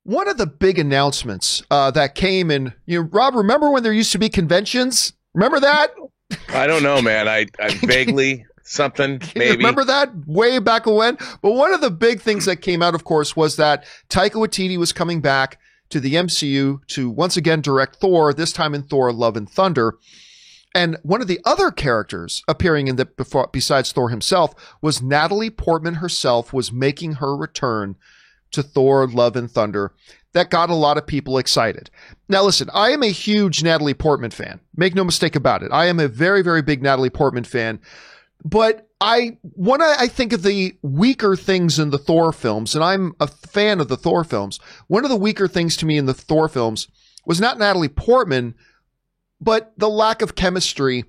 One of the big announcements that came in, Rob, remember when there used to be conventions? Remember that? I don't know, man. I vaguely something, maybe. Remember that way back when? But one of the big things that came out, of course, was that Taika Waititi was coming back to the MCU to once again direct Thor, this time in Thor: Love and Thunder. And one of the other characters appearing in besides Thor himself was Natalie Portman herself was making her return to Thor: Love and Thunder. That got a lot of people excited. Now, listen, I am a huge Natalie Portman fan. Make no mistake about it. I am a very, very big Natalie Portman fan. But when I think of the weaker things in the Thor films, and I'm a fan of the Thor films, one of the weaker things to me in the Thor films was not Natalie Portman, but the lack of chemistry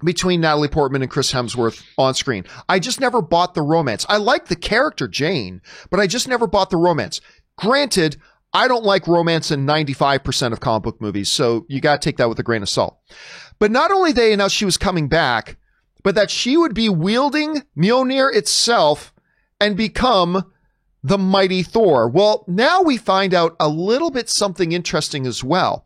between Natalie Portman and Chris Hemsworth on screen. I just never bought the romance. I like the character Jane, but I just never bought the romance. Granted, I don't like romance in 95% of comic book movies, so you got to take that with a grain of salt. But not only they announced she was coming back, but that she would be wielding Mjolnir itself and become the mighty Thor. Well, now we find out a little bit something interesting as well.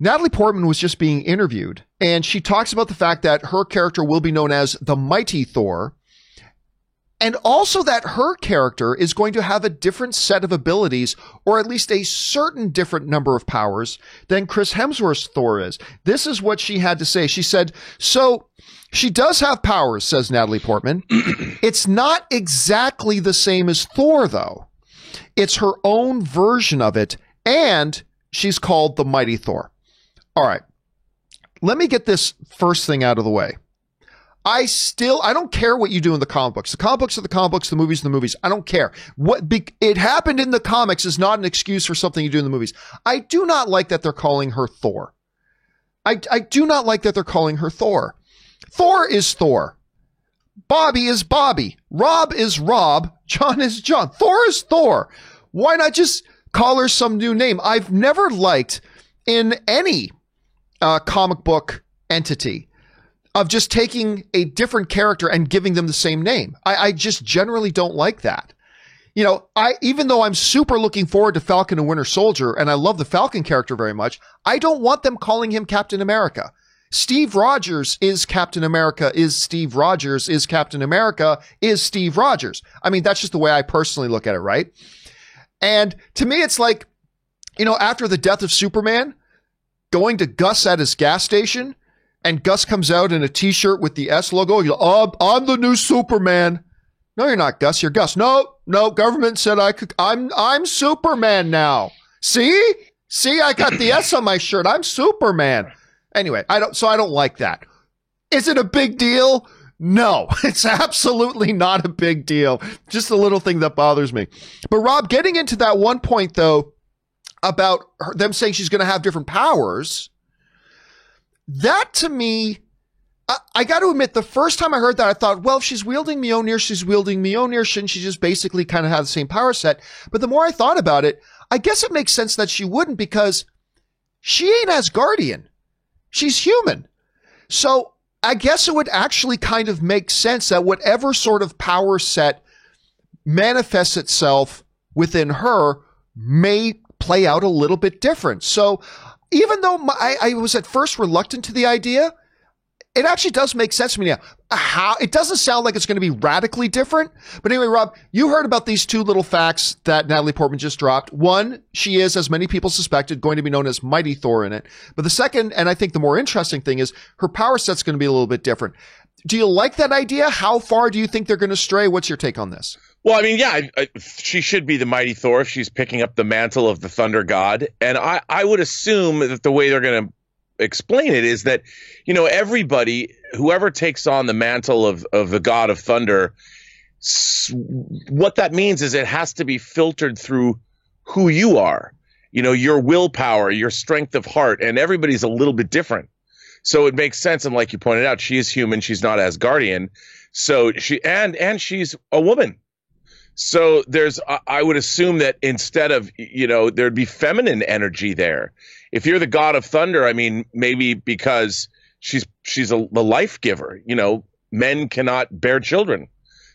Natalie Portman was just being interviewed, and she talks about the fact that her character will be known as the mighty Thor, and also that her character is going to have a different set of abilities, or at least a certain different number of powers than Chris Hemsworth's Thor is. This is what she had to say. She said, so she does have powers, says Natalie Portman. It's not exactly the same as Thor, though. It's her own version of it, and she's called the mighty Thor. All right, let me get this first thing out of the way. I don't care what you do in the comic books. The comic books are the comic books, the movies are the movies. I don't care. It happened in the comics is not an excuse for something you do in the movies. I do not like that they're calling her Thor. I do not like that they're calling her Thor. Thor is Thor. Bobby is Bobby. Rob is Rob. John is John. Thor is Thor. Why not just call her some new name? I've never liked in any comic book entity of just taking a different character and giving them the same name. I just generally don't like that. Even though I'm super looking forward to Falcon and Winter Soldier, and I love the Falcon character very much, I don't want them calling him Captain America. Steve Rogers is Captain America, is Steve Rogers, is Captain America, is Steve Rogers. I mean, that's just the way I personally look at it, right? And to me, it's like, after the death of Superman, going to Gus at his gas station, and Gus comes out in a t-shirt with the S logo. I'm the new Superman. No, you're not, Gus. You're Gus. No, government said I could. I'm Superman now. See, I got the S on my shirt. I'm Superman. Anyway, I don't like that. Is it a big deal? No, it's absolutely not a big deal. Just a little thing that bothers me. But Rob, getting into that one point though, about them saying she's going to have different powers, that to me, I got to admit, the first time I heard that, I thought, well, if she's wielding Mjolnir, shouldn't she just basically kind of have the same power set? But the more I thought about it, I guess it makes sense that she wouldn't, because she ain't Asgardian. She's human. So I guess it would actually kind of make sense that whatever sort of power set manifests itself within her may play out a little bit different. So even though I was at first reluctant to the idea, it actually does make sense to me now. How it doesn't sound like it's going to be radically different. But anyway, Rob, you heard about these two little facts that Natalie Portman just dropped. One, she is, as many people suspected, going to be known as Mighty Thor in it. But the second, and I think the more interesting thing, is her power set's going to be a little bit different. Do you like that idea? How far do you think they're going to stray? What's your take on this? Well, I mean, yeah, she should be the mighty Thor if she's picking up the mantle of the Thunder God. And I would assume that the way they're going to explain it is that, everybody, whoever takes on the mantle of the God of Thunder, what that means is it has to be filtered through who you are, your willpower, your strength of heart, and everybody's a little bit different. So it makes sense. And like you pointed out, she is human. She's not Asgardian. So and she's a woman. So I would assume that instead of, there'd be feminine energy there. If you're the God of Thunder, I mean, maybe because she's the life giver, men cannot bear children.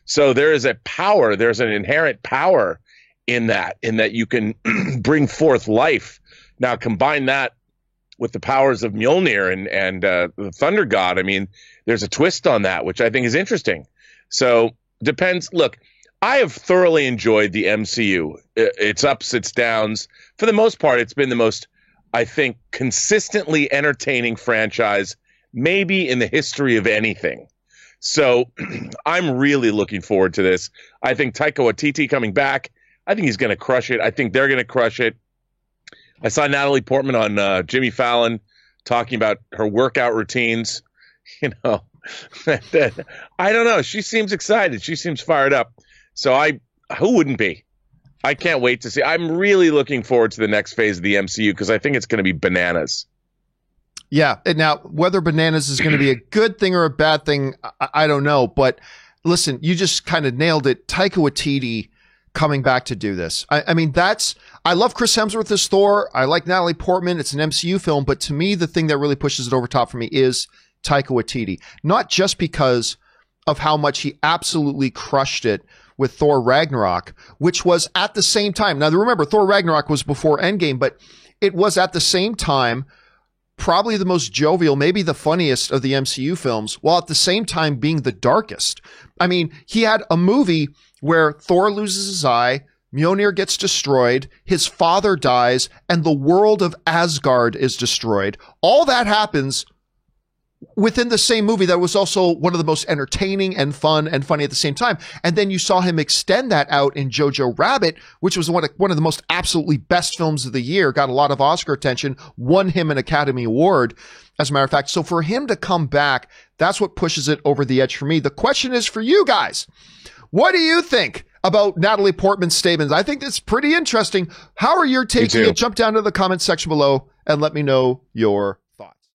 So there is a power, there's an inherent power in that you can bring forth life. Now combine that with the powers of Mjolnir and the Thunder God. I mean, there's a twist on that, which I think is interesting. So depends. Look, I have thoroughly enjoyed the MCU. Its ups, its downs. For the most part, it's been the most, I think, consistently entertaining franchise maybe in the history of anything. So I'm really looking forward to this. I think Taika Waititi coming back, I think he's going to crush it. I think they're going to crush it. I saw Natalie Portman on Jimmy Fallon talking about her workout routines. You know, I don't know. She seems excited. She seems fired up. So who wouldn't be? I can't wait to see. I'm really looking forward to the next phase of the MCU because I think it's going to be bananas. Yeah. And now, whether bananas is going to be a good thing or a bad thing, I don't know. But listen, you just kind of nailed it. Taika Waititi coming back to do this. I mean, I love Chris Hemsworth as Thor. I like Natalie Portman. It's an MCU film. But to me, the thing that really pushes it over top for me is Taika Waititi. Not just because of how much he absolutely crushed it with Thor Ragnarok, which was at the same time. Now, remember, Thor Ragnarok was before Endgame, but it was at the same time probably the most jovial, maybe the funniest of the MCU films, while at the same time being the darkest. I mean, he had a movie where Thor loses his eye, Mjolnir gets destroyed, his father dies, and the world of Asgard is destroyed. All that happens within the same movie that was also one of the most entertaining and fun and funny at the same time. And then you saw him extend that out in Jojo Rabbit, which was one of the most absolutely best films of the year, got a lot of Oscar attention, won him an Academy Award, as a matter of fact. So for him to come back, that's what pushes it over the edge for me. The question is for you guys. What do you think about Natalie Portman's statements? I think it's pretty interesting. How are you taking it? Jump down to the comment section below and let me know your